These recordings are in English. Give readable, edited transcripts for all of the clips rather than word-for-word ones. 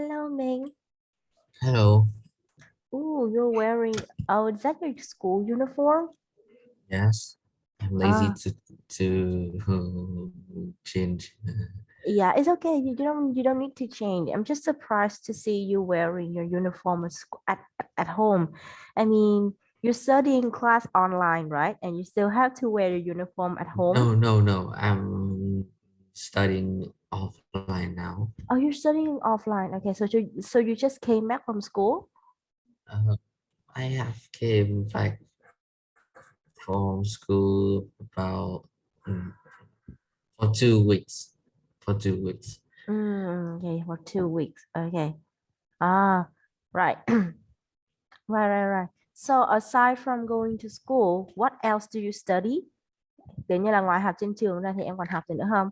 Hello, Ming. Hello. Oh, you're wearing, oh, is that your school uniform? Yes, I'm lazy Ah, to change. yeah, it's okay. You don't need to change. I'm just surprised to see you wearing your uniform at home. I mean, you're studying class online, right? And you still have to wear your uniform at home. No. I'm studying offline now. Oh, you're studying offline. Okay, so you just came back from school? Uh, I have came back from school about mm, for 2 weeks. For 2 weeks. Okay, for 2 weeks. Okay. Ah, right. Right. So aside from going to school, what else do you study? Kiểu như là ngoài học trên trường ra thì em còn học gì nữa không?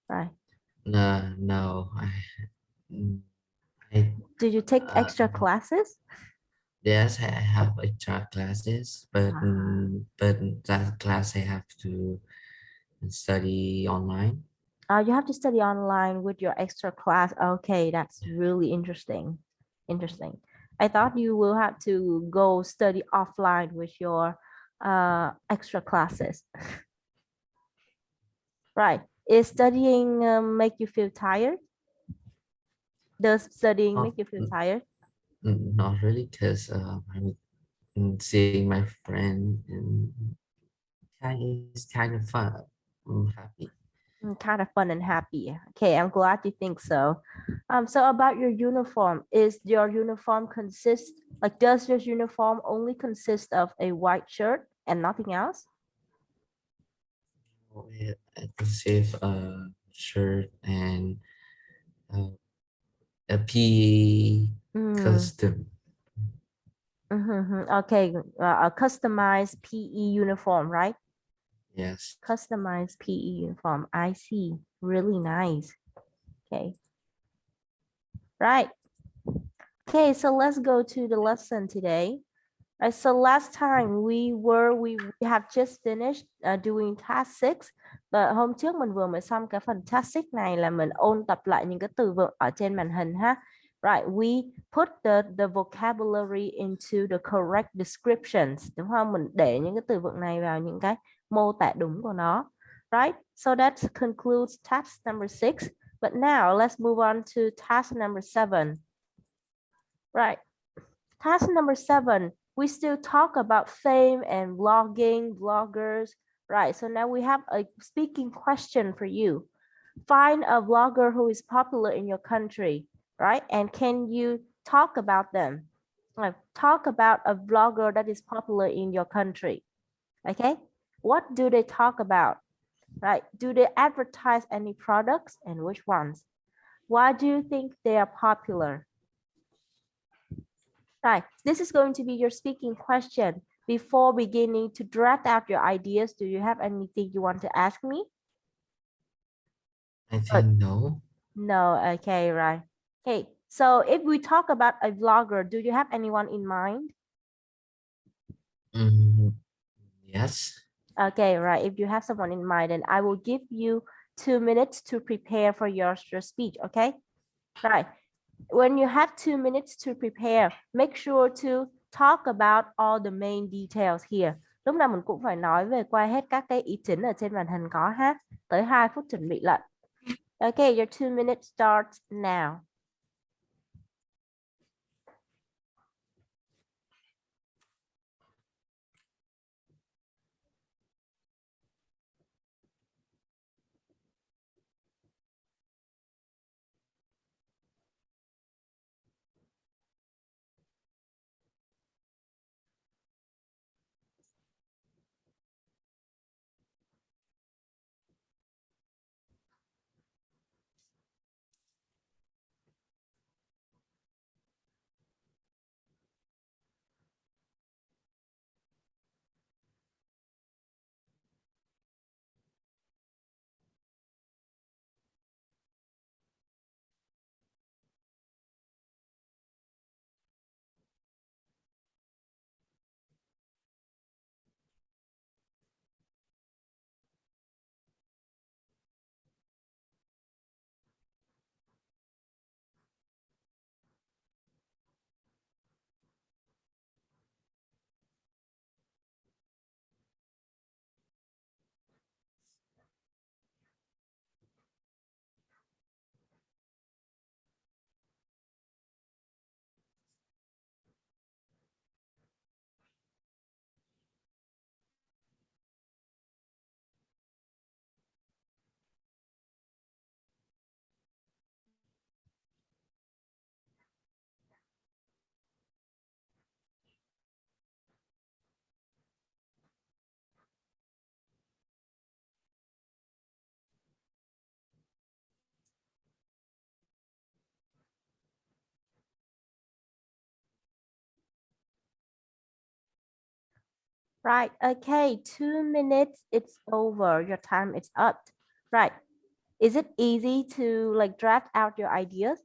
Right. No, mm, I Did you take uh, extra classes? yes, I have extra classes, Ah. but that class I have to study online. You have to study online with your extra class. Okay, that's really interesting. Interesting. I thought you will have to go study offline with your extra classes. Right. Is studying make you feel tired? Does studying Not make you feel tired? not really, because I'm seeing my friend and it's kind of fun. I'm happy. Kind of fun and happy. Okay, I'm glad you think so. So about your uniform, is your uniform consist like does your uniform only consist of a white shirt and nothing else? I can save a shirt and uh, a P Mm, custom. okay, a customized PE uniform, right? Yes, Customized PE uniform. I see. Really nice. Okay, right. Okay, so let's go to the lesson today. Right, so last time we have just finished doing task 6, và hôm trước mình vừa mới xong cái phần task 6 này là mình ôn tập lại những cái từ vựng ở trên màn hình ha. Right, we put the vocabulary into the correct descriptions, đúng không? Mình để những cái từ vựng này vào những cái mô tả đúng của nó. Right? So that concludes task number 6. But now let's move on to task number 7. Right. Task number 7, we still talk about fame and vlogging, vloggers. Right, so now we have a speaking question for you. Find a vlogger who is popular in your country, right? And can you talk about them? Talk about a vlogger that is popular in your country. Okay, what do they talk about? Right, do they advertise any products and which ones? Why do you think they are popular? Right, this is going to be your speaking question. Before beginning to draft out your ideas, do you have anything you want to ask me? I Uh, think no. no, okay, right. Okay, so if we talk about a vlogger, do you have anyone in mind? Mm, yes, Okay, right. If you have someone in mind, then I will give you 2 minutes to prepare for your speech, okay? Right. When you have 2 minutes to prepare, make sure to talk about all the main details here. Lúc nào mình cũng phải nói về qua hết các cái ý chính ở trên màn hình có ha. Tới 2 phút chuẩn bị lận. Okay, your 2 minutes starts now. Right. Okay. 2 minutes. It's over. Your time is up. Right. Is it easy to like draft out your ideas?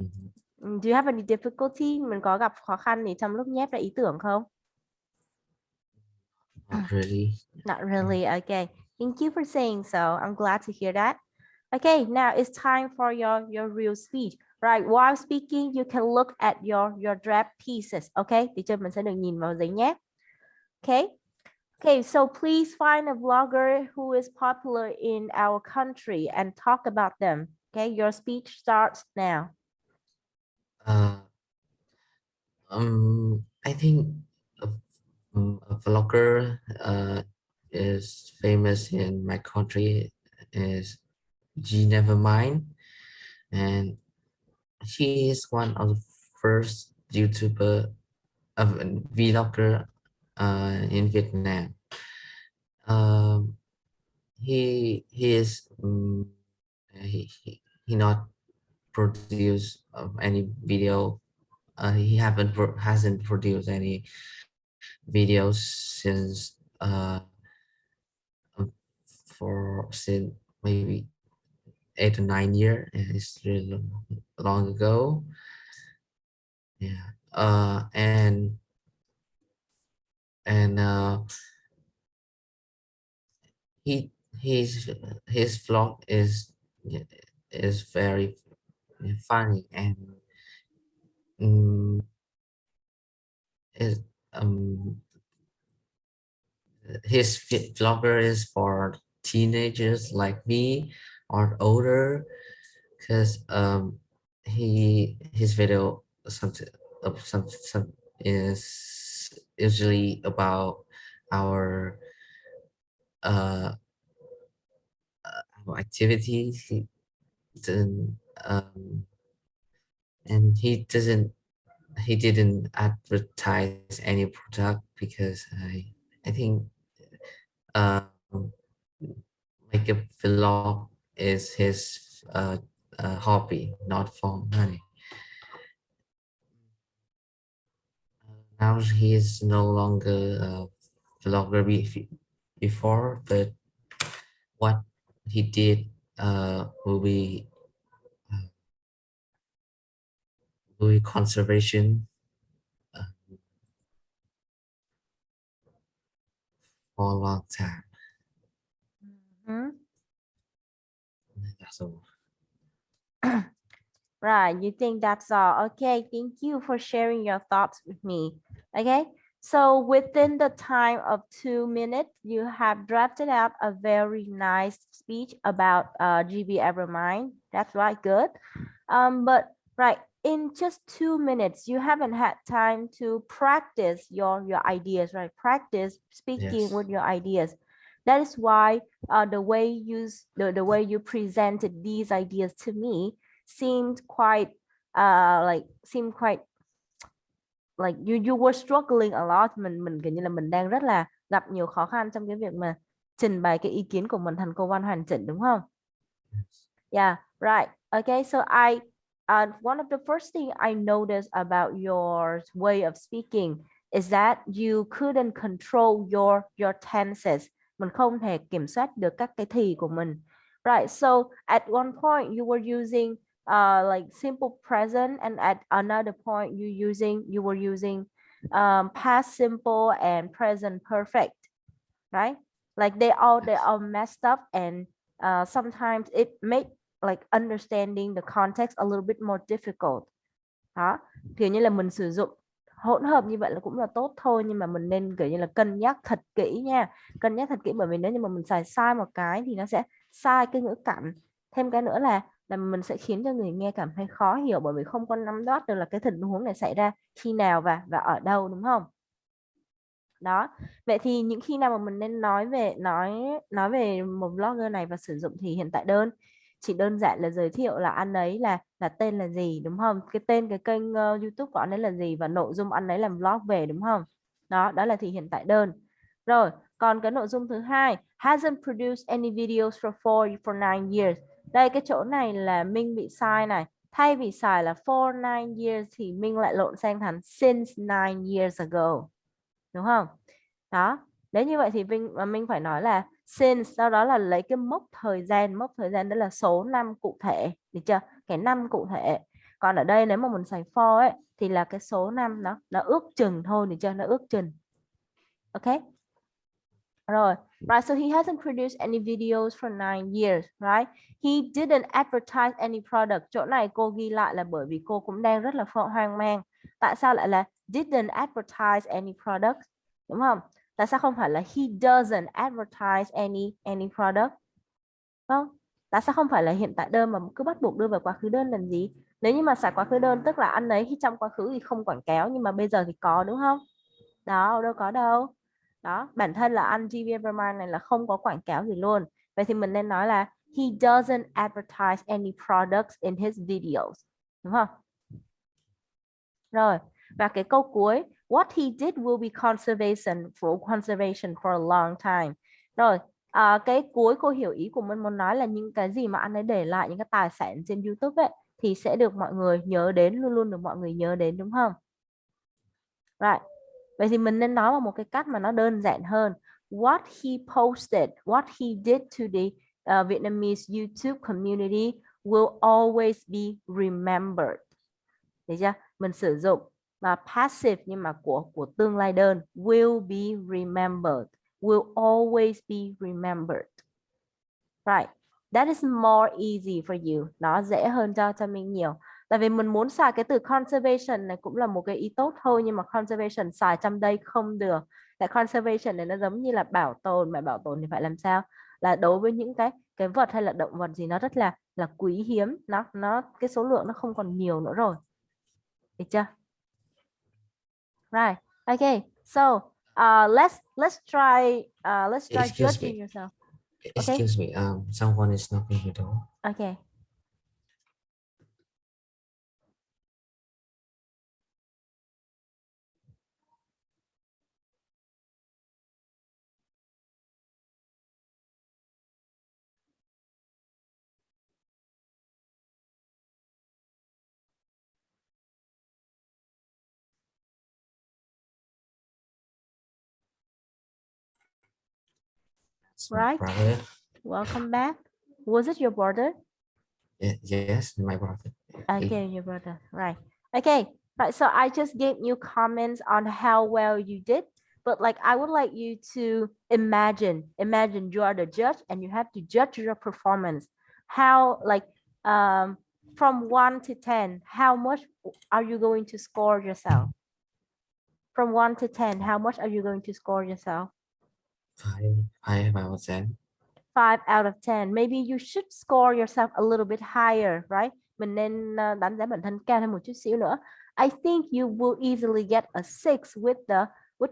Mhm. Do you have any difficulty? Mình có gặp khó khăn gì trong lúc nhét ra ý tưởng không? Not really. Not Mm. really. Okay. Thank you for saying so. I'm glad to hear that. Okay, now it's time for your real speech. Right, while speaking, you can look at your draft pieces. Okay, teacher mình sẽ được nhìn vào giấy nhé. Okay. Okay, so please find a vlogger who is popular in our country and talk about them. Okay, your speech starts now. Uh, I think a, a vlogger is famous in my country is G Nevermind, and he is one of the first YouTuber of vlogger in Vietnam. Um, he is he not produce any video. He hasn't produced any videos since um, for since maybe 8 to 9 years. It's really long ago. Yeah. And he his vlog is very funny and um, is his vlogger is for teenagers like me or older because his video something some is usually about our uh our activities. Doesn't and he didn't advertise any product because I think um make a vlog is his hobby, not for money. Now he is no longer a vlogger before, but what he did uh, will be conservation uh, for a long time. Mhm. That's all. Right, you think that's all. Okay, thank you for sharing your thoughts with me. Okay, so within the time of 2 minutes, you have drafted out a very nice speech about GB Evermind. That's right, good. But right, in just 2 minutes, you haven't had time to practice your ideas, right? Practice speaking Yes. with your ideas. That is why the way you presented these ideas to me seemed quite seemed quite like you were struggling a lot. Mình kiểu như là mình đang rất là gặp nhiều khó khăn trong cái việc mà trình bày cái ý kiến của mình thành câu văn hoàn chỉnh, đúng không? Yeah, right. Okay, so one of the first thing I noticed about your way of speaking is that you couldn't control your tenses. Mình không thể kiểm soát được các cái thì của mình. Right. So at one point you were using like simple present, and at another point you were using past simple and present perfect, right? Like they Yes. all messed up, and sometimes it made like understanding the context a little bit more difficult. Đó, kiểu như là mình sử dụng hỗn hợp như vậy là cũng là tốt thôi, nhưng mà mình nên kiểu như là cân nhắc thật kỹ nha, cân nhắc thật kỹ, bởi vì nếu như mà mình xài sai một cái thì nó sẽ sai cái ngữ cảnh. Thêm cái nữa là mình sẽ khiến cho người nghe cảm thấy khó hiểu, bởi vì không có nắm bắt được là cái tình huống này xảy ra khi nào và ở đâu, đúng không? Đó, vậy thì những khi nào mà mình nên nói về một blogger này và sử dụng thì hiện tại chỉ đơn giản là giới thiệu là anh ấy là tên là gì, đúng không? Cái tên cái kênh YouTube của anh ấy là gì và nội dung anh ấy làm vlog về, đúng không? Đó là thì hiện tại đơn. Rồi, còn cái nội dung thứ hai, hasn't produced any videos for 9 years. Đây, cái chỗ này là Minh bị sai này. Thay vì xài là for 9 years thì Minh lại lộn sang thành since 9 years ago. đúng không? Đó, nếu như vậy thì mình phải nói là since, sau đó là lấy cái mốc thời gian đó là số năm cụ thể, được chưa? Cái năm cụ thể. Còn ở đây nếu mà mình xài for ấy thì là cái số năm nó ước chừng thôi, được chưa? Nó ước chừng. Ok. Rồi, right, so he hasn't produced any videos for 9 years, right? He didn't advertise any product. Chỗ này cô ghi lại là bởi vì cô cũng đang rất là hoang mang. Tại sao lại là didn't advertise any product? Đúng không? Tại sao không phải là he doesn't advertise any product? Không? Tại sao không phải là hiện tại đơn mà cứ bắt buộc đưa vào quá khứ đơn làm gì? Nếu như mà xài quá khứ đơn tức là anh ấy khi trong quá khứ thì không quảng cáo nhưng mà bây giờ thì có, đúng không? Đó, đâu có đâu. Đó, bản thân là anh GV Evermind này là không có quảng cáo gì luôn. Vậy thì mình nên nói là he doesn't advertise any products in his videos. Đúng không? Rồi, và cái câu cuối, what he did will be conservation for a long time. Rồi, cái cuối cô hiểu ý của mình muốn nói là những cái gì mà anh ấy để lại, những cái tài sản trên YouTube ấy thì sẽ được mọi người nhớ đến, luôn luôn được mọi người nhớ đến, đúng không? Right. Vậy thì mình nên nói bằng một cái cách mà nó đơn giản hơn. What he posted, what he did to the Vietnamese YouTube community will always be remembered. Được chưa? Mình sử dụng mà passive nhưng mà của tương lai đơn, will be remembered, will always be remembered. Right. That is more easy for you. Nó dễ hơn cho mình nhiều. Tại vì mình muốn xài cái từ conservation này cũng là một cái ý tốt thôi, nhưng mà conservation xài trong đây không được. Tại conservation này nó giống như là bảo tồn, mà bảo tồn thì phải làm sao? Là đối với những cái vật hay là động vật gì nó rất là quý hiếm, nó cái số lượng nó không còn nhiều nữa rồi. Được chưa? Right. Okay. So, let's try Excuse judging me. yourself. Okay? Excuse me. Someone is knocking the door. Okay. It's my Right. brother. Welcome back. Was it your brother? Yes, my brother. Okay, your brother. Right. Okay. Right. So I just gave you comments on how well you did, but like I would like you to imagine you are the judge and you have to judge your performance. How like um from 1 to 10, how much are you going to score yourself? From 1 to 10, how much are you going to score yourself? Five out of 10. 5 out of 10. Maybe you should score yourself a little bit higher, right? Mình nên đánh giá bản thân cao hơn một chút xíu nữa. I think you will easily get a 6 with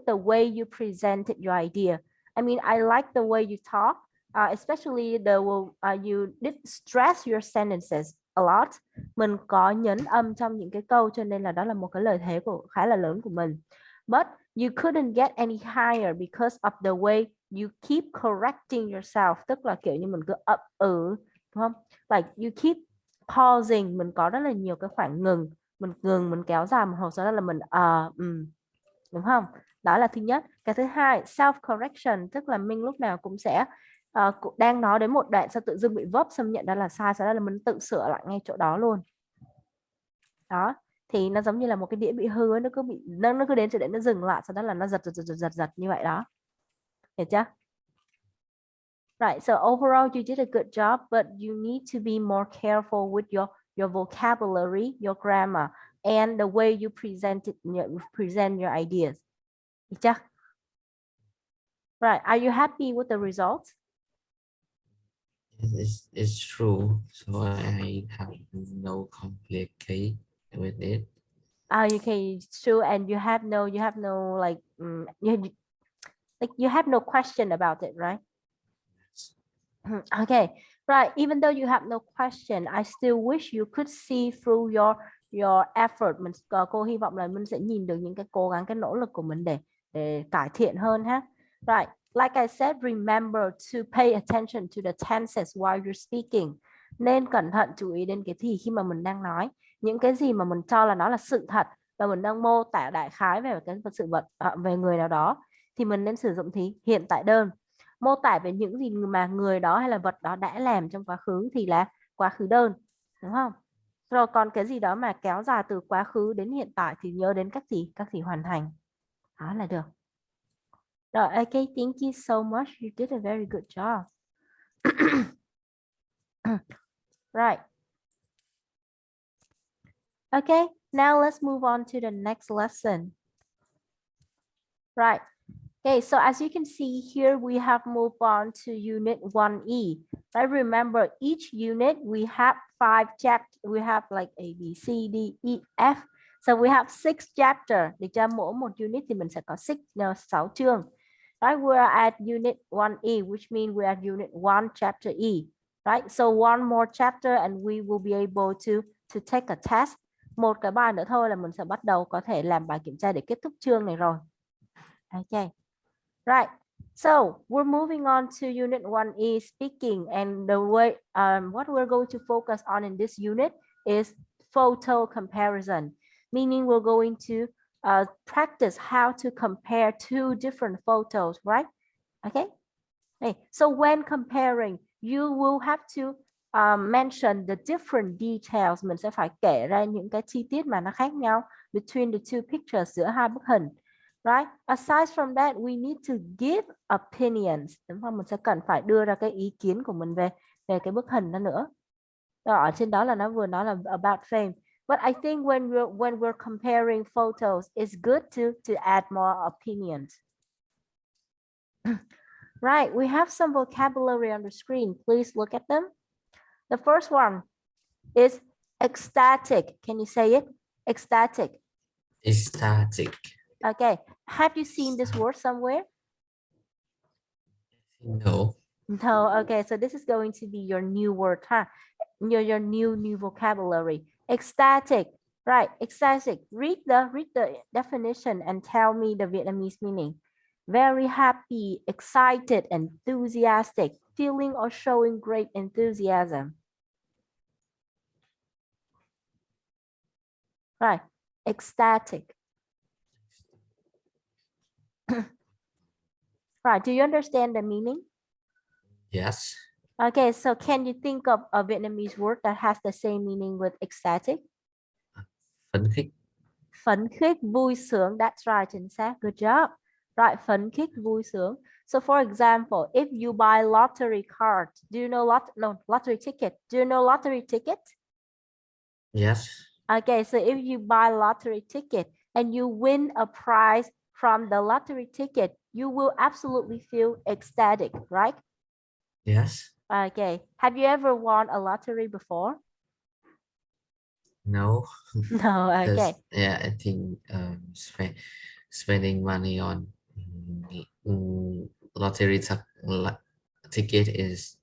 the way you presented your idea. I mean, I like the way you talk, especially you did stress your sentences a lot. Mình có nhấn âm trong những cái câu cho nên là đó là một cái lợi thế khá là lớn của mình. But you couldn't get any higher because of the way you keep correcting yourself, tức là kiểu như mình cứ đúng không? Like you keep pausing, mình có rất là nhiều cái khoảng ngừng, mình kéo dài một hồi, sau đó là mình đúng không? Đó là thứ nhất. Cái thứ hai, self correction, tức là mình lúc nào cũng sẽ đang nói đến một đoạn sau tự dưng bị vấp xâm nhận đó là sai, sau đó là mình tự sửa lại ngay chỗ đó luôn. Đó, thì nó giống như là một cái đĩa bị hư ấy, nó cứ đến chỗ để nó dừng lại, sau đó là nó giật như vậy đó. Hiểu chưa? Right, so overall you did a good job, but you need to be more careful with your vocabulary, your grammar, and the way you present your ideas. Được chưa? Right, are you happy with the results? It's true. So I have no complicate with it. Okay, true, and you have no like you have no question about it, right? Okay, right. Even though you have no question, I still wish you could see through your effort. Cô hy vọng là mình sẽ nhìn được những cái cố gắng, cái nỗ lực của mình để cải thiện hơn ha. Right. Like I said, remember to pay attention to the tenses while you're speaking. Nên cẩn thận chú ý đến cái thì khi mà mình đang nói. Những cái gì mà mình cho là nó là sự thật và mình đang mô tả đại khái về cái sự vật về người nào đó thì mình nên sử dụng thì hiện tại đơn. Mô tả về những gì mà người đó hay là vật đó đã làm trong quá khứ thì là quá khứ đơn, đúng không? Rồi còn cái gì đó mà kéo dài từ quá khứ đến hiện tại thì nhớ đến các gì? Các gì hoàn thành. Đó là được. Rồi, okay, thank you so much. You did a very good job. Right. Okay, now let's move on to the next lesson. Right. Okay, so as you can see here, we have moved on to unit 1E. I remember each unit we have 5 chapters. We have like A, B, C, D, E, F. So we have 6 chapters. Để cho mỗi một unit thì mình sẽ có 6 chương. Right, we are at unit 1E, which means we are at unit 1, chapter E. Right, so one more chapter and we will be able to take a test. Một cái bài nữa thôi là mình sẽ bắt đầu có thể làm bài kiểm tra để kết thúc chương này rồi. Okay. Right. So we're moving on to unit 1E speaking, and the way what we're going to focus on in this unit is photo comparison, meaning we're going to practice how to compare two different photos, right? Okay. Okay. So when comparing, you will have to mention the different details. Mình sẽ phải kể ra những cái chi tiết mà nó khác nhau between the two pictures, giữa hai bức hình. Right? Aside from that, we need to give opinions. Đúng không? Mình sẽ cần phải đưa ra cái ý kiến của mình về cái bức hình đó nữa. Rồi, ở trên đó là nó vừa nói là about fame. But I think when we're comparing photos, it's good to add more opinions. Right, we have some vocabulary on the screen. Please look at them. The first one is ecstatic. Can you say it? Ecstatic. Ecstatic. Okay. Have you seen this word somewhere? No. No. Okay. So this is going to be your new word, huh? Your new vocabulary. Ecstatic. Right. Ecstatic. Read the definition and tell me the Vietnamese meaning. Very happy, excited, enthusiastic, feeling or showing great enthusiasm. Right. Ecstatic. Right. Do you understand the meaning? Yes. Okay. So can you think of a Vietnamese word that has the same meaning with ecstatic? Phấn khích. Phấn khích, vui sướng. That's right. Chính xác. Good job. Right. Phấn khích, vui sướng. So for example, if you buy lottery card, do you know lottery ticket? Do you know lottery ticket? Yes. Okay, so if you buy lottery ticket and you win a prize from the lottery ticket, you will absolutely feel ecstatic, right? Yes. Okay. Have you ever won a lottery before? No. No, okay. Yeah, I think spending money on lottery ticket is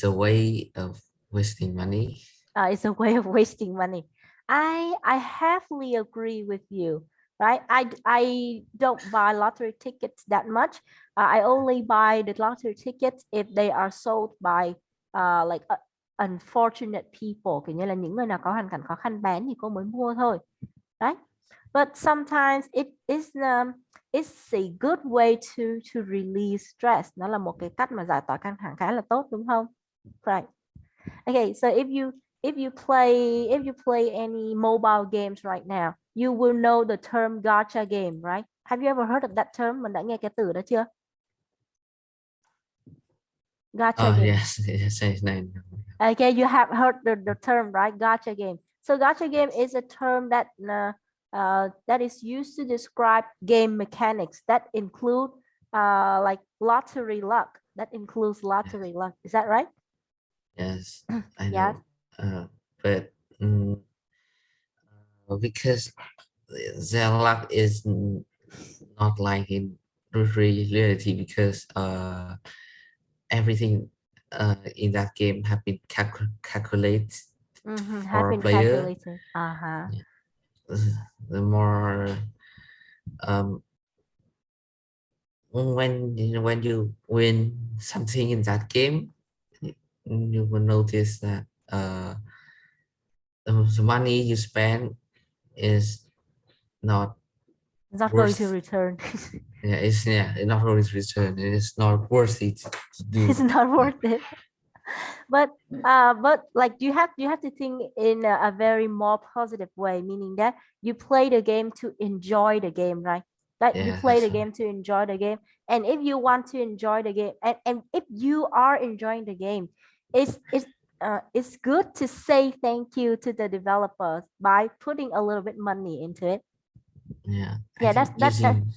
a way of wasting money. It's a way of wasting money. I heavily agree with you, right? I don't buy lottery tickets that much. I only buy the lottery tickets if they are sold by like unfortunate people, kiểu như là những người nào có hoàn cảnh khó khăn bán thì cô mới mua thôi, right? But sometimes it's a good way to release stress. Nó là một cái cách mà giải tỏa căng thẳng khá là tốt, đúng không? Right. Okay, so if you play any mobile games right now, you will know the term gacha game, right? Have you ever heard of that term? Mình đã nghe cái từ đó chưa? Gacha game. Yes, yes, I know. Okay, you have heard the term, right? Gacha game. So gacha game is a term that is used to describe game mechanics that include like lottery luck. That includes lottery luck. Is that right? Yes, I Yes. know. But because their luck is not like in reality, because everything in that game have been calculated Have for a been player. calculated. Uh-huh. The more when you win something in that game, you will notice that the money you spend is not It's not going to worth. return. Yeah, it's not always return. It is not worth it to It's do. not Yeah, worth it. But like you have to think in a very more positive way, meaning that you play the game to enjoy the game, right? Like you yeah, play the that's right. game to enjoy the game, and if you want to enjoy the game, and if you are enjoying the game, it's good to say thank you to the developers by putting a little bit money into it. Yeah, I Yeah, think that using.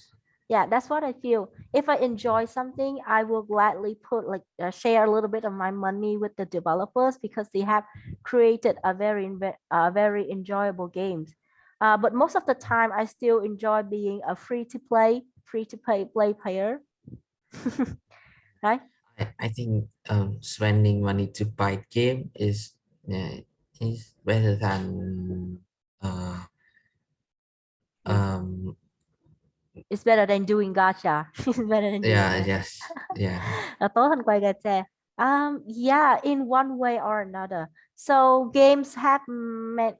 yeah, that's what I feel. If I enjoy something, I will gladly put like share a little bit of my money with the developers because they have created a very enjoyable games. But most of the time, I still enjoy being a free to play player, right? I think spending money to buy game is, yeah, is better than uh Mm. um It's better than doing gacha. It's better than doing yeah, gacha. yes, yeah, Tốt hơn quay gacha. Yeah, in one way or another. So games have many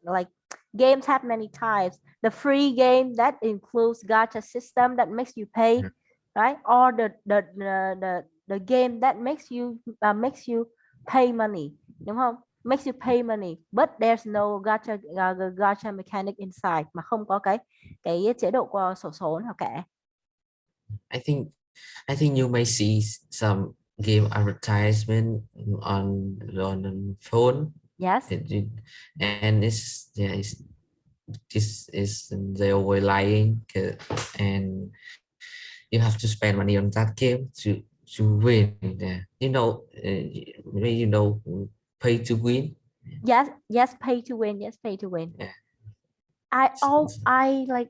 types. The free game that includes gacha system that makes you pay, yeah, right? Or the game that makes you pay money, đúng không? Makes you pay money, but there's no gacha mechanic inside, mà không có cái chế độ qua sổ số nào cả. I think I think you may see some game advertisement on the phone. Yes. And it's, yeah, it's this is they always lying, and you have to spend money on that game to win. Yeah, maybe pay to win. Yes, yes, pay to win. Yes, pay to win. Yeah, I like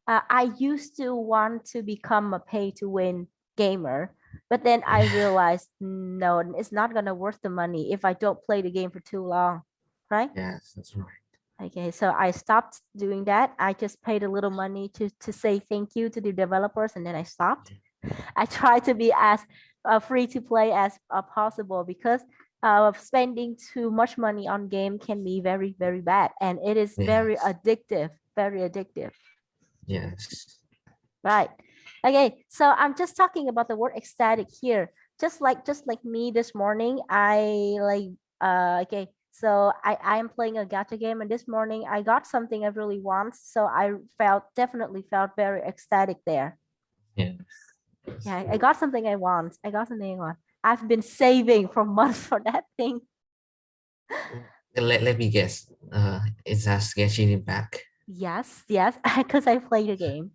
I used to want to become a pay to win gamer, but then I yeah, realized no, it's not gonna worth the money if I don't play the game for too long, right? yes, that's right. Okay, so I stopped doing that. I just paid a little money to say thank you to the developers, and then I stopped. I try to be as free to play as possible because spending too much money on game can be very bad, and it is very Yes, addictive, very addictive. yes. Right. Okay, so I'm just talking about the word ecstatic here. Just like me this morning, I like okay, so I am playing a gacha game, and this morning I got something I really want, so I definitely felt very ecstatic there. Yes. Yeah, I got something I want. I got something I want. I've been saving for months for that thing. Let me guess. It's a sketching impact. Yes, yes, because I played the game.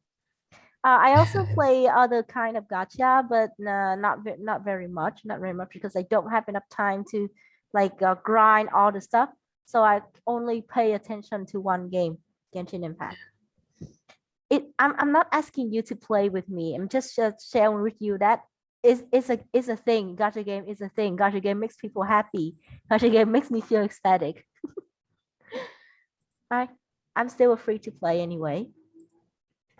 I also play other kind of gacha, but not very much, not very much because I don't have enough time to like grind all the stuff. So I only pay attention to one game, Genshin Impact. I'm not asking you to play with me. I'm just sharing with you that is a thing. Gacha game is a thing. Gacha game makes people happy. Gacha game makes me feel ecstatic. Right? I'm still free to play anyway.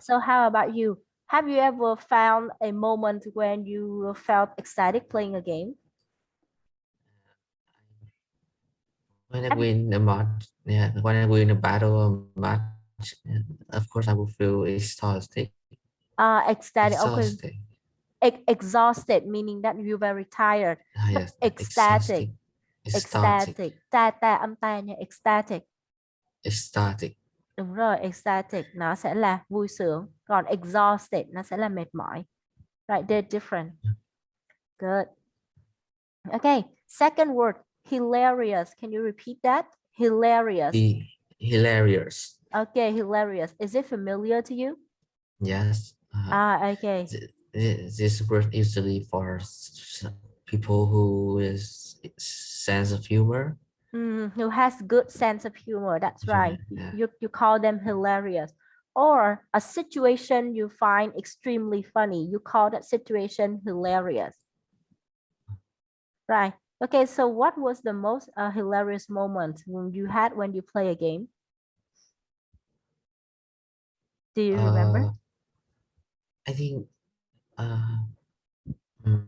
So how about you? Have you ever found a moment when you felt ecstatic playing a game? When I Have you, win a match, yeah, when I win a battle or match, yeah, of course I will feel exhausted. ecstatic? Okay, Exhausted. exhausted meaning that you're very tired. Ah, But yes, ecstatic, exhausting. Ecstatic. ecstatic, ta âm ta nha, ecstatic. Ecstatic. Đúng rồi, ecstatic nó sẽ là vui sướng, còn exhausted nó sẽ là mệt mỏi. Right, they're different. Good. Okay, second word, hilarious. Can you repeat that? Hilarious. Hilarious. Okay, hilarious. Is it familiar to you? Yes. Okay. This word usually for people who is sense of humor. Who has good sense of humor. That's Yeah, right. yeah. You call them hilarious. Or a situation you find extremely funny. You call that situation hilarious. Right. Okay, so what was the most hilarious moment when you play a game? Do you remember? Uh, I think uh, mm,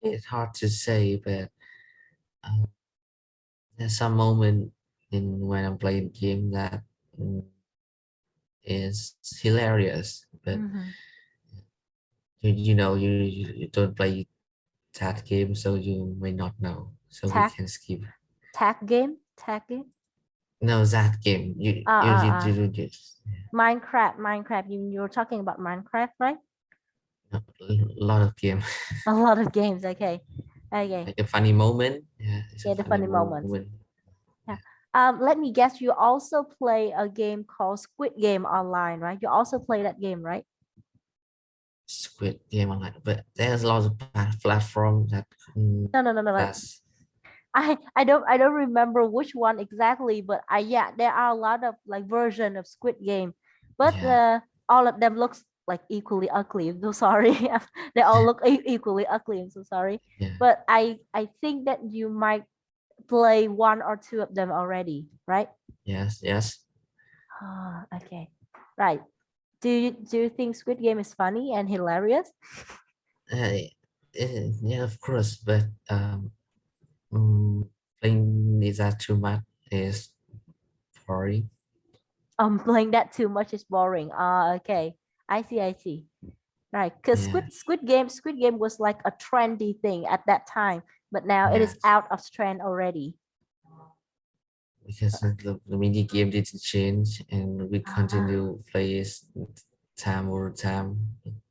it's hard to say, but uh, there's some moment in when I'm playing game that mm, is hilarious, but Mhm. you don't play that game, so you may not know. So we Tag can skip. tag game. No, that game. You Uh, you uh, you, uh. you, you Minecraft. You're talking about Minecraft, right? a lot of game. A lot of games. Okay. Okay. Like a funny moment. Yeah, it's a Yeah, the funny funny moments. moment. Yeah. Let me guess, you also play a game called Squid Game online, right? You also play that game, right? Squid Game online, but there's lots of platform that No. that's I don't remember which one exactly, but yeah, there are a lot of like version of Squid Game, but yeah all of them looks like equally ugly. I'm so sorry. They all look equally ugly. I'm so sorry. yeah But I think that you might play one or two of them already, right? yes. Ah, okay. Right. Do you think Squid Game is funny and hilarious? Yeah, of course, but mm, playing is that too much is boring. Playing that too much is boring. Ah, okay. I see. Right. Because Yeah, Squid Game was like a trendy thing at that time, but now it is yes, out of trend already. because the mini game didn't change, and we Ah, continue play it time over time.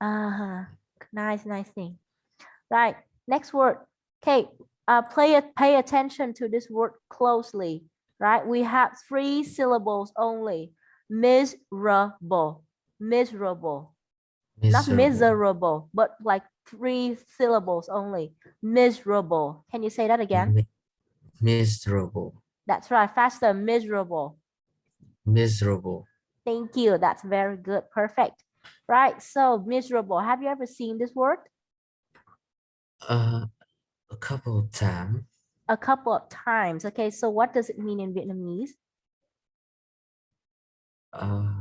uh-huh. Nice thing. Right. Next word. Okay. Pay attention to this word closely. Right. We have three syllables only. Miserable. Miserable. Not Miserable, miserable, but like three syllables only. Miserable. Can you say that again? Mi- miserable, That's right. Faster. Miserable. miserable. Thank you. That's very good. Perfect. Right. So miserable. Have you ever seen this word? Uh, a couple of time. A couple of times. Okay. So what does it mean in Vietnamese? Uh,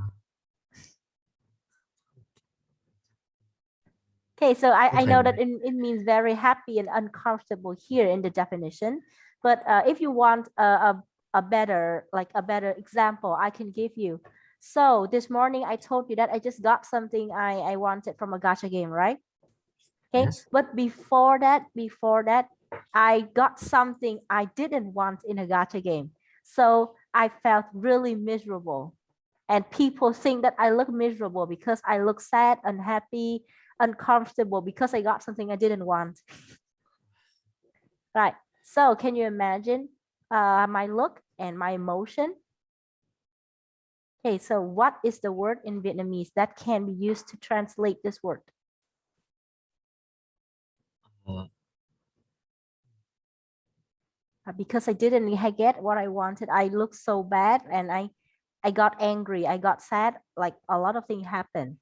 Okay. So I know Thành that it means very happy and uncomfortable here in the definition. But if you want a better example, I can give you. So this morning I told you that I just got something I wanted from a gacha game, right? Okay, yes. but before that, I got something I didn't want in a gacha game. So I felt really miserable. And people think that I look miserable because I look sad, unhappy, uncomfortable because I got something I didn't want. Right. So can you imagine my look and my emotion? Okay, so what is the word in Vietnamese that can be used to translate this word? Uh, Because I didn't get what I wanted. I looked so bad and I got angry, I got sad, like a lot of things happen.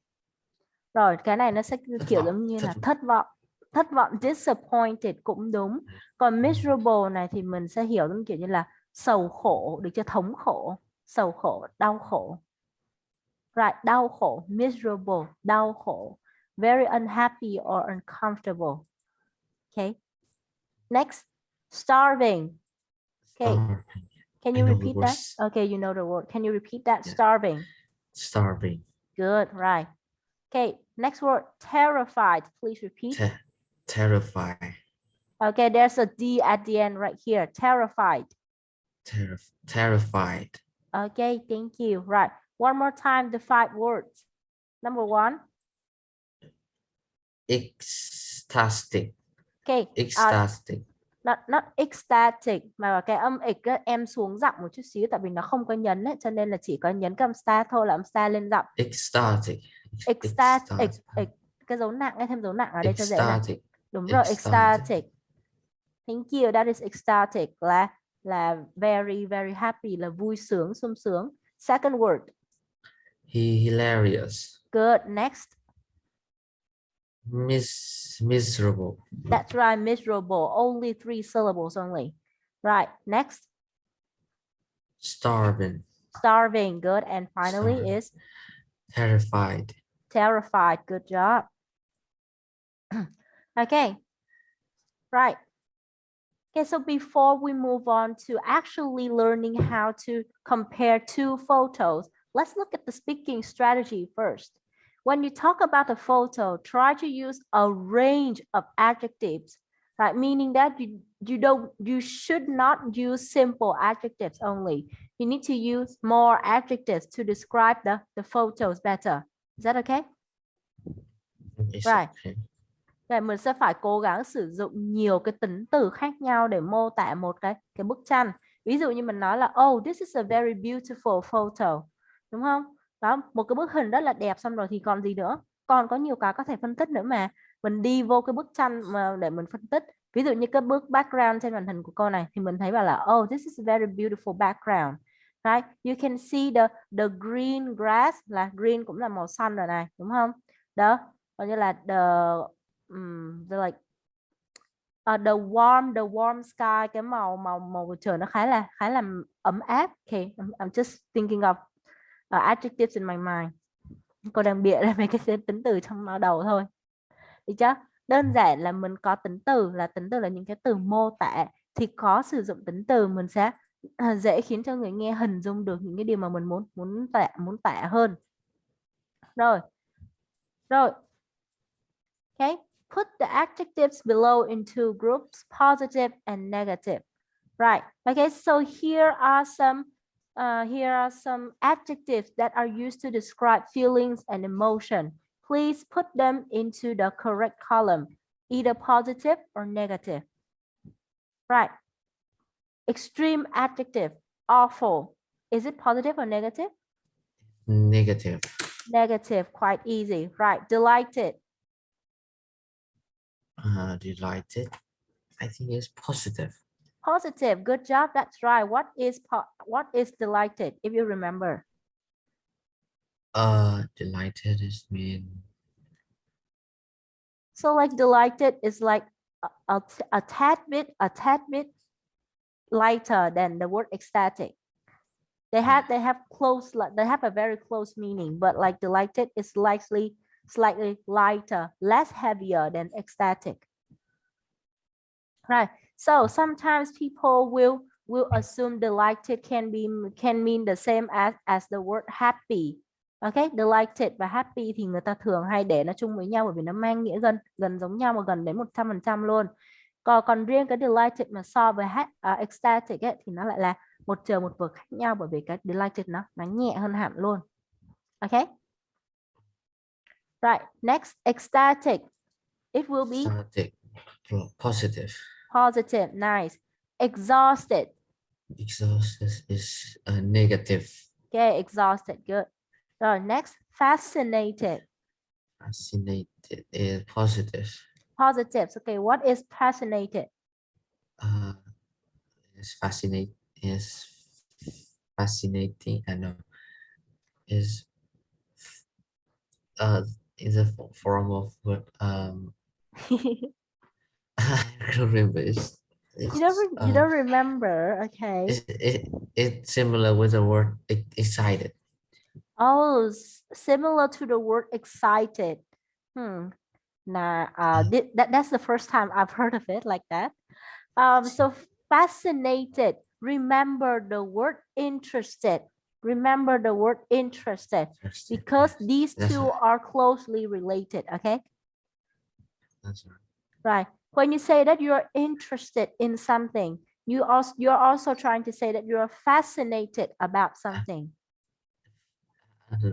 Rồi cái này nó sẽ thất kiểu vọng, giống như thất là thất vọng disappointed cũng đúng. Còn miserable này thì mình sẽ hiểu giống kiểu như là sầu khổ, được cho thống khổ, sầu khổ, đau khổ. Right, đau khổ, miserable, đau khổ, very unhappy or uncomfortable. Okay. Next, starving. Okay. starving. Can I you know the repeat that? words. Okay, you know the word. Can you repeat that? Yeah, Starving. starving, Good, right. Okay, next word, terrified. Please repeat. terrified, Okay, there's a D at the end right here. Terrified. terrified, Okay, thank you. Right. One more time, the five words. Number one. ecstatic, Okay, ecstatic, not ecstatic mà là cái âm ịch á, em xuống giọng một chút xíu tại vì nó không có nhấn ấy, cho nên là chỉ có nhấn cái âm xa thôi là âm xa lên giọng. ecstatic, Ecstatic, ecstatic, cái dấu nặng ấy, thêm dấu nặng ở đây cho dễ nè. ecstatic, Đúng rồi, ecstatic. ecstatic. Thank you. That is ecstatic là very happy, là vui sướng, sung sướng. Second word. Hilarious, Good. Next. miserable, That's right. Miserable. Only three syllables only. Right. Next. starving, Starving. Good. And finally starving, is terrified. terrified. Good job. Okay. Right. Okay, so before we move on to actually learning how to compare two photos, let's look at the speaking strategy first. When you talk about a photo, try to use a range of adjectives, right? Meaning that you should not use simple adjectives only. You need to use more adjectives to describe the photos better. Is that okay? It's Right. okay. Rồi mình sẽ phải cố gắng sử dụng nhiều cái tính từ khác nhau để mô tả một cái bức tranh. Ví dụ như mình nói là oh, this is a very beautiful photo. Đúng không? Đó, một cái bức hình rất là đẹp, xong rồi thì còn gì nữa? Còn có nhiều cái có thể phân tích nữa mà. Mình đi vô cái bức tranh mà để mình phân tích. Ví dụ như cái bức background trên màn hình của cô này thì mình thấy bảo là oh, this is a very beautiful background. Right? You can see the green grass, là green cũng là màu xanh rồi này, đúng không? Đó, còn như là the like the warm sky, cái màu trời nó khá là ấm áp. Okay, I'm just thinking of adjectives in my mind. Cô đang bịa ra mấy cái tính từ trong đầu thôi. Được chưa? Đơn giản là mình có tính từ là những cái từ mô tả, thì có sử dụng tính từ mình sẽ dễ khiến cho người nghe hình dung được những cái điều mà mình muốn tả hơn. Rồi. Okay, put the adjectives below into groups, positive and negative. Right. Okay, so here are some adjectives that are used to describe feelings and emotion. Please put them into the correct column, either positive or negative. Right. Extreme adjective, awful. Is it positive or negative? Negative. Negative, quite easy. Right. Delighted. Delighted. I think it's positive. Positive, good job. That's right. What is delighted, if you remember? Delighted is mean. So like delighted is like a tad bit lighter than the word ecstatic. They have a very close meaning, but like delighted is slightly lighter, less heavier than ecstatic. Right. So sometimes people will assume delighted can mean the same as the word happy. Okay, delighted và happy thì người ta thường hay để nó chung với nhau bởi vì nó mang nghĩa gần giống nhau, mà gần đến 100% luôn. Còn riêng cái delighted mà so với ecstatic ấy, thì nó lại là một trời một vực khác nhau, bởi vì cái delighted nó nhẹ hơn hẳn luôn. Okay. Right. Next, ecstatic. It will be Ecstatic. Positive. Positive. Nice. Exhausted. Exhausted is negative. Okay, exhausted. Good. So next, fascinated. Fascinated is positive. Positive. Okay, what is fascinated? Is fascinating. I know is a form of I don't remember. You don't remember? Okay. It's similar with the word excited. Oh, similar to the word excited. That's the first time I've heard of it like that. So fascinated. Remember the word interested. Remember the word interested, because these two are closely related. Okay. That's right. Right. When you say that you're interested in something, you're also trying to say that you're fascinated about something.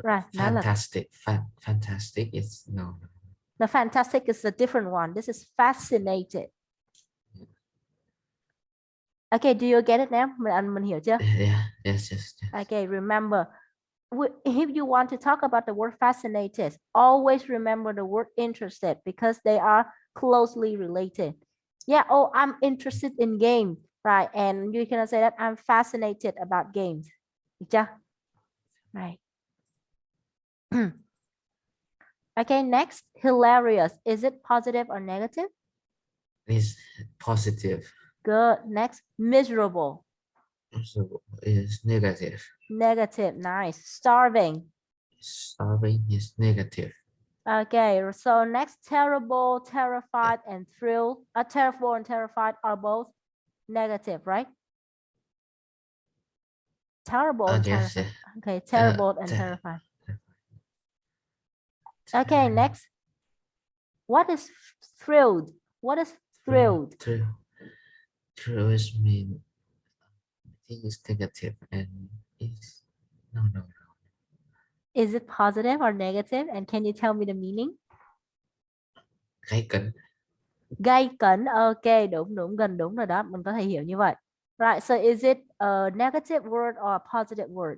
Right. Fantastic. Fantastic is no. The fantastic is a different one. This is fascinated. Okay, do you get it now? Mình hiểu chưa? Yeah. Yes. Okay, remember, if you want to talk about the word fascinated, always remember the word interested, because they are closely related. Yeah, oh, I'm interested in game, right? And you can say that I'm fascinated about games. Right. Okay, next, hilarious. Is it positive or negative? It's positive. Good. Next, miserable. So is negative. Negative. Nice. Starving. Starving is negative. Okay, so next, terrible, terrified, and thrilled. Terrible and terrified are both negative, right? Terrible and Yes, terrified. yeah. Okay, terrible and terrified. Okay, next. What is thrilled? What is thrilled? True is mean. I think it's negative and is no. Is it positive or negative? And can you tell me the meaning? Gay cấn. Gay cấn. Ok, đúng đúng gần đúng rồi đó. Mình có thể hiểu như vậy. Right, so is it a negative word or a positive word?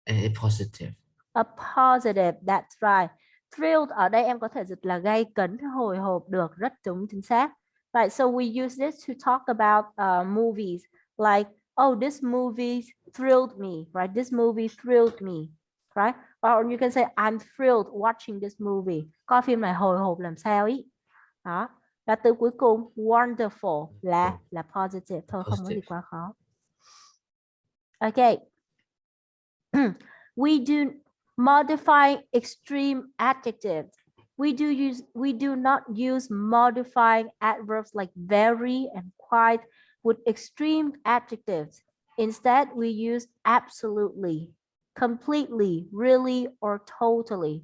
A positive. A positive, that's right. Thrilled ở đây em có thể dịch là gay cấn, hồi hộp được, rất đúng chính xác. Right, so we use this to talk about movies like, oh, this movie thrilled me, right? This movie thrilled me, right? Or you can say I'm thrilled watching this movie. Coi phim này hồi hộp làm sao ý. Đó. Và từ cuối cùng wonderful là positive thôi, không có gì quá khó. Okay. We do modify extreme adjectives. We do not use modifying adverbs like very and quite with extreme adjectives. Instead, we use absolutely, completely, really, or totally.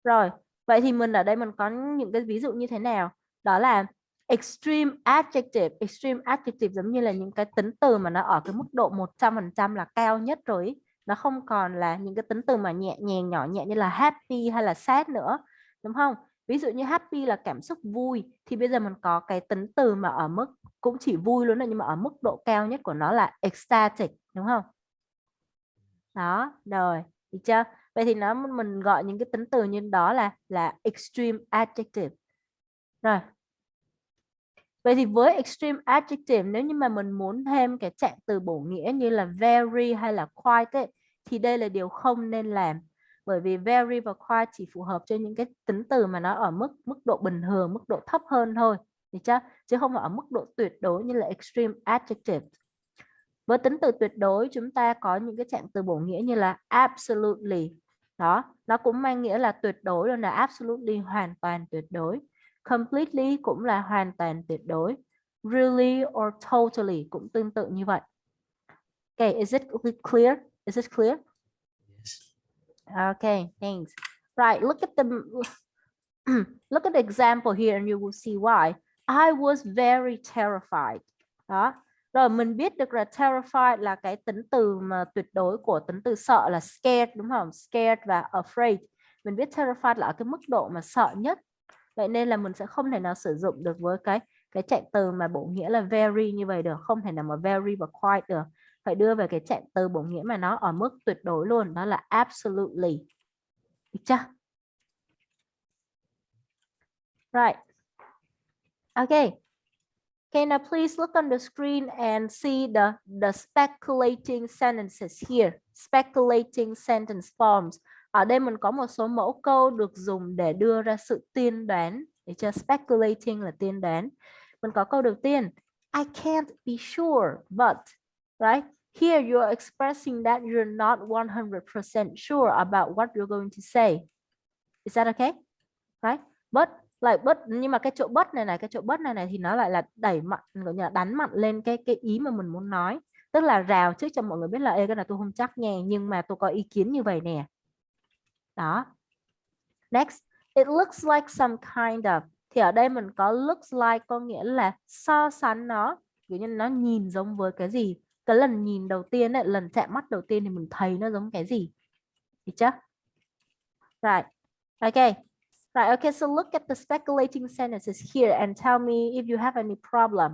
Rồi, vậy thì mình ở đây mình có những cái ví dụ như thế nào? Đó là extreme adjective. Extreme adjective giống như là những cái tính từ mà nó ở cái mức độ 100% là cao nhất rồi ý. Nó không còn là những cái tính từ mà nhẹ nhàng nhỏ nhẹ như là happy hay là sad nữa, đúng không? Ví dụ như happy là cảm xúc vui, thì bây giờ mình có cái tính từ mà ở mức cũng chỉ vui luôn, nhưng mà ở mức độ cao nhất của nó là ecstatic, đúng không? Đó, rồi, được chưa? Vậy thì mình gọi những cái tính từ như đó là extreme adjective. Rồi. Vậy thì với extreme adjective, nếu như mà mình muốn thêm cái trạng từ bổ nghĩa như là very hay là quite ấy, thì đây là điều không nên làm. Bởi vì very và quite chỉ phù hợp cho những cái tính từ mà nó ở mức độ bình thường, mức độ thấp hơn thôi. Được chưa? Chứ không phải ở mức độ tuyệt đối như là extreme adjective. Với tính từ tuyệt đối, chúng ta có những cái trạng từ bổ nghĩa như là absolutely. Đó, nó cũng mang nghĩa là tuyệt đối, là absolutely hoàn toàn tuyệt đối. Completely cũng là hoàn toàn tuyệt đối. Really or totally cũng tương tự như vậy. Okay, is it clear? Is it clear? Yes. Okay, thanks. Right, look at the look at the example here and you will see why. I was very terrified. Đó. Rồi mình biết được là terrified là cái tính từ mà tuyệt đối của tính từ sợ là scared, đúng không? Scared và afraid. Mình biết terrified là ở cái mức độ mà sợ nhất. Vậy nên là mình sẽ không thể nào sử dụng được với cái trạng từ mà bổ nghĩa là very như vậy được, không thể nào mà very và quite được. Phải đưa về cái trạng từ bổ nghĩa mà nó ở mức tuyệt đối luôn, đó là absolutely. Được chưa? Right. Okay. Okay, now please look on the screen and see the speculating sentences here. Speculating sentence forms. Ở đây mình có một số mẫu câu được dùng để đưa ra sự tiên đoán. Để cho speculating là tiên đoán. Mình có câu đầu tiên. I can't be sure, but, right? Here you are expressing that you're not 100% sure about what you're going to say. Is that okay? Right? But nhưng mà cái chỗ but này thì nó lại là đẩy mặn, gọi như là đánh mặn lên cái ý mà mình muốn nói, tức là rào trước cho mọi người biết là ê, cái này tôi không chắc nha, nhưng mà tôi có ý kiến như vậy nè. Đó. Next, it looks like some kind of, thì ở đây mình có looks like có nghĩa là so sánh nó, kiểu như nó nhìn giống với cái gì. Cái lần nhìn đầu tiên ấy, lần chạm mắt đầu tiên thì mình thấy nó giống cái gì. Được chưa? Right. Okay. Right, okay, so look at the speculating sentences here and tell me if you have any problem.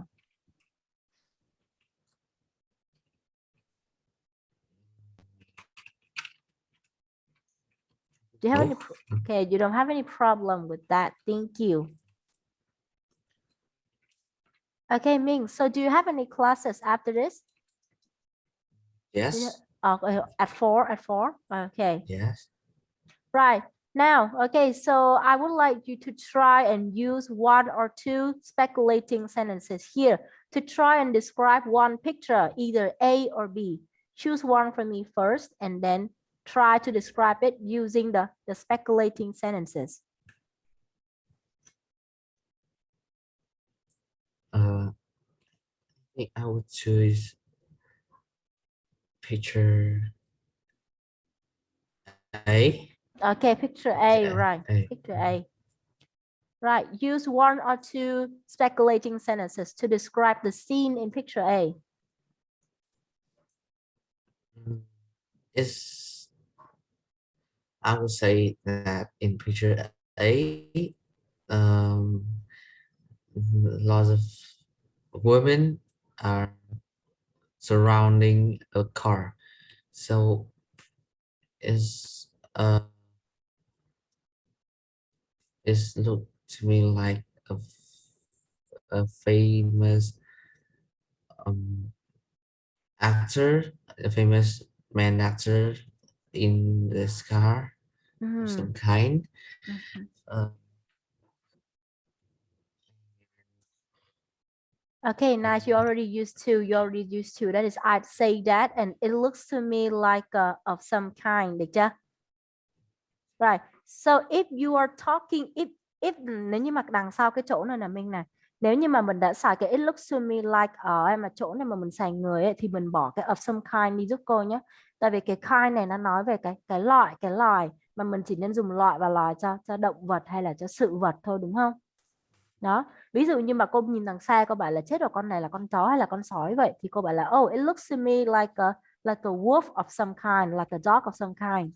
Do you have any, okay, you don't have any problem with that, thank you. Okay, Ming, so do you have any classes after this? Yes. At 4, okay. Yes. Right, now, okay, so I would like you to try and use 1 or 2 speculating sentences here to try and describe one picture, either A or B. Choose one for me first and then try to describe it using the speculating sentences. I think I would choose picture A. Okay, picture A, right. A. Picture A. Right. Use one or two speculating sentences to describe the scene in picture A. Is I would say that in picture A, lots of women are surrounding a car. So it's it's look to me like a famous um, actor, a famous man actor in this car of some kind. Uh, Okay, nice. You already used to. You already used to. That is, I'd say that, and it looks to me like of some kind. Được chưa? Right. So if you are talking, if nếu như mà đằng sau cái chỗ này là mình này, nếu như mà mình đã xài cái it looks to me like ở mà chỗ này mà mình xài người ấy, thì mình bỏ cái of some kind đi giúp cô nhé. Tại vì cái kind này nó nói về cái loài mà mình chỉ nên dùng loại và loài cho động vật hay là cho sự vật thôi, đúng không? Đó, ví dụ như mà cô nhìn đằng xa cô bảo là chết rồi, con này là con chó hay là con sói vậy, thì cô bảo là oh it looks to me like a wolf of some kind, like a dog of some kind.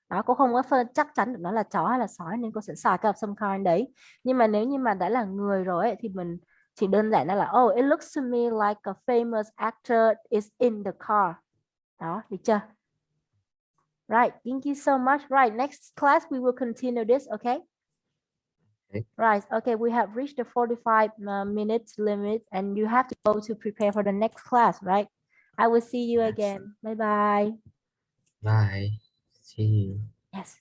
Đó, cô không có chắc chắn được nó là chó hay là sói nên cô sẽ xài cái of some kind đấy. Nhưng mà nếu như mà đã là người rồi ấy, thì mình chỉ đơn giản là oh it looks to me like a famous actor is in the car. Đó, được chưa? Right, thank you so much. Right, next class we will continue this, okay? okay. Right, okay, we have reached the 45 minutes limit and you have to go to prepare for the next class, right? I will see you Yes. again. Bye bye. Bye. See you. Yes.